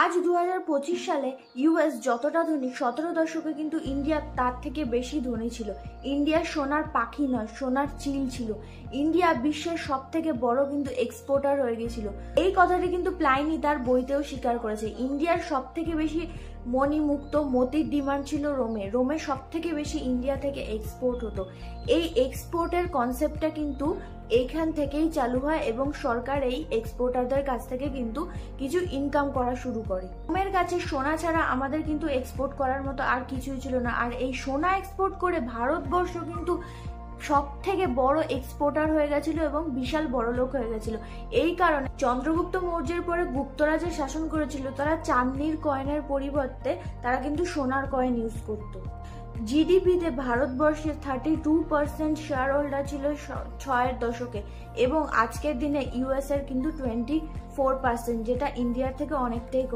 আজ 2025 সালে ইউএস যতটা ধনী 17 দশকে কিন্তু ইন্ডিয়া তার থেকে বেশি ধনী ছিল। ইন্ডিয়া সোনার পাখি নয়, সোনার চিল ছিল। ইন্ডিয়া বিশ্বের সব থেকে বড় কিন্তু এক্সপোর্টার হয়ে গেছিল। এই কথাটি কিন্তু প্লাইনি তার বইতেও স্বীকার করেছে। ইন্ডিয়ার সব থেকে বেশি মণিমুক্ত মতির ডিমান্ড ছিল রোমে। রোমে সব থেকে বেশি ইন্ডিয়া থেকে এক্সপোর্ট হতো। এই এক্সপোর্টের কনসেপ্টটা কিন্তু এইখান থেকেই চালু হয় এবং সরকার এই এক্সপোর্টারদের কাছ থেকে কিন্তু কিছু ইনকাম করা শুরু করে। রোমের কাছে সোনা ছাড়া আমাদের কিন্তু এক্সপোর্ট করার মতো আর কিছুই ছিল না। আর এই সোনা এক্সপোর্ট করে ভারতবর্ষ কিন্তু সব থেকে বড় এক্সপোর্টার হয়ে গেছিল এবং বিশাল বড় লোক হয়ে গেছিল। এই কারণে চন্দ্রগুপ্ত মৌর্যের পরে গুপ্তরা যে শাসন করেছিল তারা চাঁদনির কয়েনের পরিবর্তে তারা কিন্তু সোনার কয়েন ইউজ করতো। জিডিপিতে ভারতবর্ষের 32% শেয়ার হোল্ডার ছিল 6-এর দশকে এবং আজকের দিনে ইউএস এর কিন্তু 24%, যেটা ইন্ডিয়ার থেকে অনেকটাই কম।